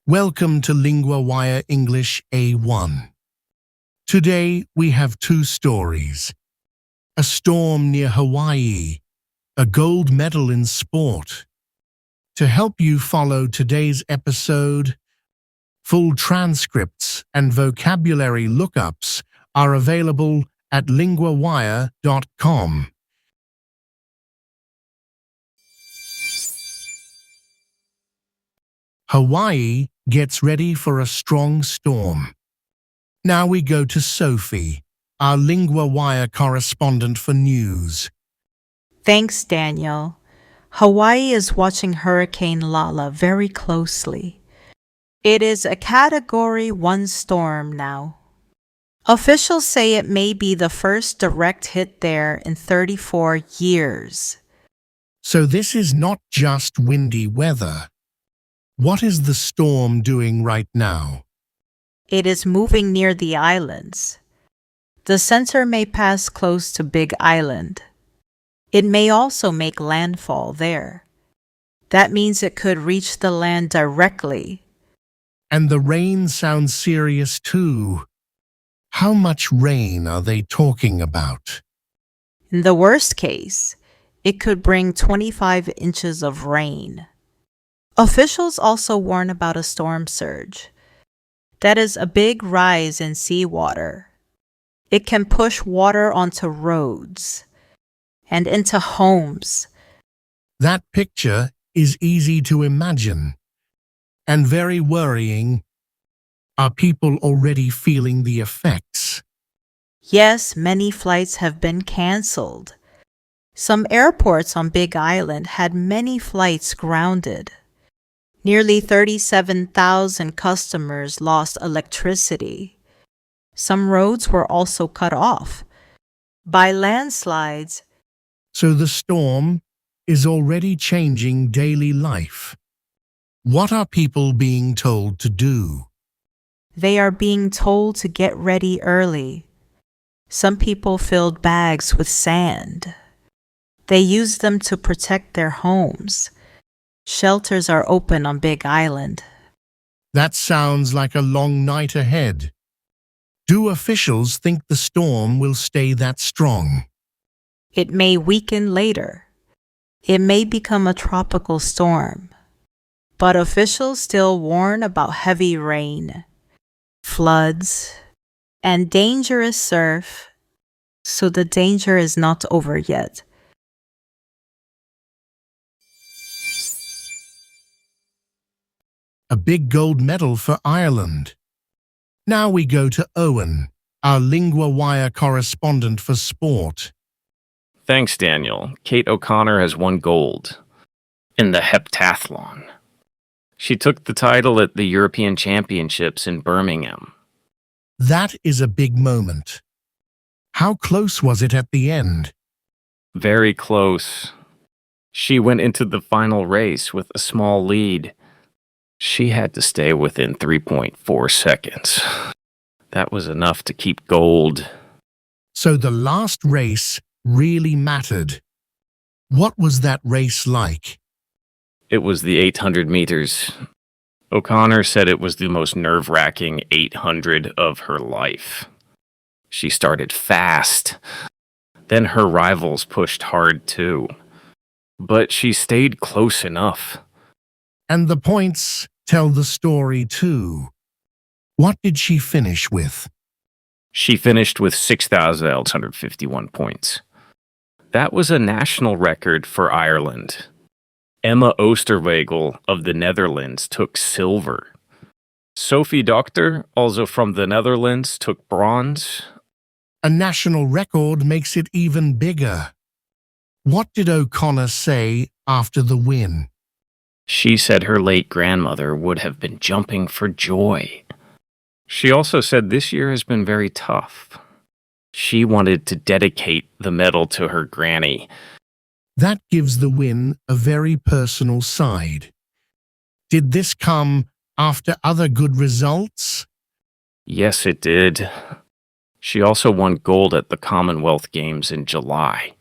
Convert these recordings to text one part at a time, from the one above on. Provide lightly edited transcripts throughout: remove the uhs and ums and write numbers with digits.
Welcome to LinguaWire English A1. Today we have two stories. A storm near Hawaii, a gold medal in sport. To help you follow today's episode, full transcripts and vocabulary lookups are available at LinguaWire.com. Hawaii gets ready for a strong storm. Now we go to Sophie, our LinguaWire correspondent for news. Thanks, Daniel. Hawaii is watching Hurricane Lala very closely. It is a Category 1 storm now. Officials say it may be the first direct hit there in 34 years. So this is not just windy weather. What is the storm doing right now? It is moving near the islands. The center may pass close to Big Island. It may also make landfall there. That means it could reach the land directly. And the rain sounds serious too. How much rain are they talking about? In the worst case, it could bring 25 inches of rain. Officials also warn about a storm surge. That is a big rise in seawater. It can push water onto roads and into homes. That picture is easy to imagine and very worrying. Are people already feeling the effects? Yes, many flights have been canceled. Some airports on Big Island had many flights grounded. Nearly 37,000 customers lost electricity. Some roads were also cut off by landslides. So the storm is already changing daily life. What are people being told to do? They are being told to get ready early. Some people filled bags with sand. They used them to protect their homes. Shelters are open on Big Island. That sounds like a long night ahead. Do officials think the storm will stay that strong? It may weaken later. It may become a tropical storm. But officials still warn about heavy rain, floods, and dangerous surf, so the danger is not over yet. A big gold medal for Ireland. Now we go to Owen, our LinguaWire correspondent for sport. Thanks, Daniel. Kate O'Connor has won gold in the heptathlon. She took the title at the European Championships in Birmingham. That is a big moment. How close was it at the end? Very close. She went into the final race with a small lead. She had to stay within 3.4 seconds. That was enough to keep gold. So the last race really mattered. What was that race like? It was the 800 meters. O'Connor said it was the most nerve-wracking 800 of her life. She started fast. Then her rivals pushed hard too. But she stayed close enough. And the points tell the story too. What did she finish with? She finished with 6,851 points. That was a national record for Ireland. Emma Oosterwegel of the Netherlands took silver. Sophie Doctor, also from the Netherlands, took bronze. A national record makes it even bigger. What did O'Connor say after the win? She said her late grandmother would have been jumping for joy. She also said this year has been very tough. She wanted to dedicate the medal to her granny. That gives the win a very personal side. Did this come after other good results? Yes, it did. She also won gold at the Commonwealth Games in July.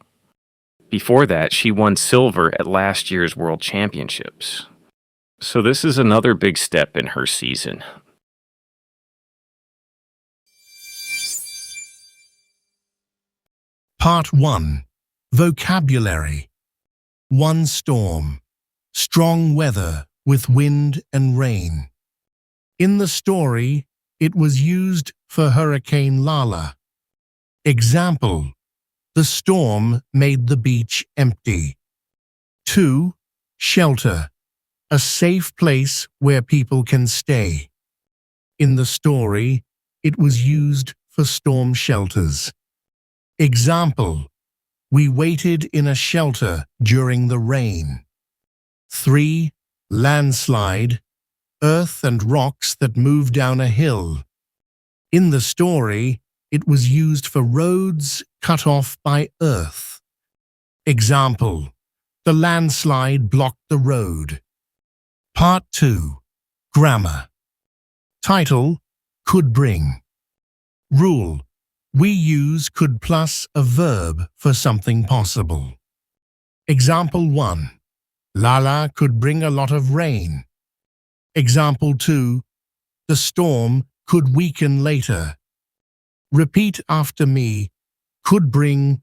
Before that, she won silver at last year's World Championships. So this is another big step in her season. Part 1. Vocabulary. One storm. Strong weather with wind and rain. In the story, it was used for Hurricane Lala. Example: the storm made the beach empty. 2. Shelter. A safe place where people can stay. In the story, it was used for storm shelters. Example: we waited in a shelter during the rain. 3. Landslide. Earth and rocks that move down a hill. In the story, it was used for roads cut off by earth. Example: the landslide blocked the road. Part 2. Grammar. Title: could bring. Rule: we use could plus a verb for something possible. Example 1. Lala could bring a lot of rain. Example 2. The storm could weaken later. Repeat after me. Could bring.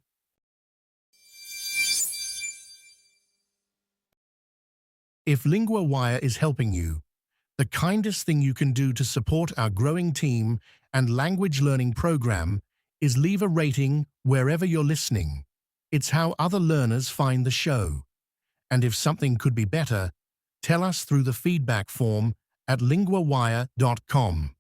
If LinguaWire is helping you, the kindest thing you can do to support our growing team and language learning program is leave a rating wherever you're listening. It's how other learners find the show. And if something could be better, tell us through the feedback form at linguawire.com.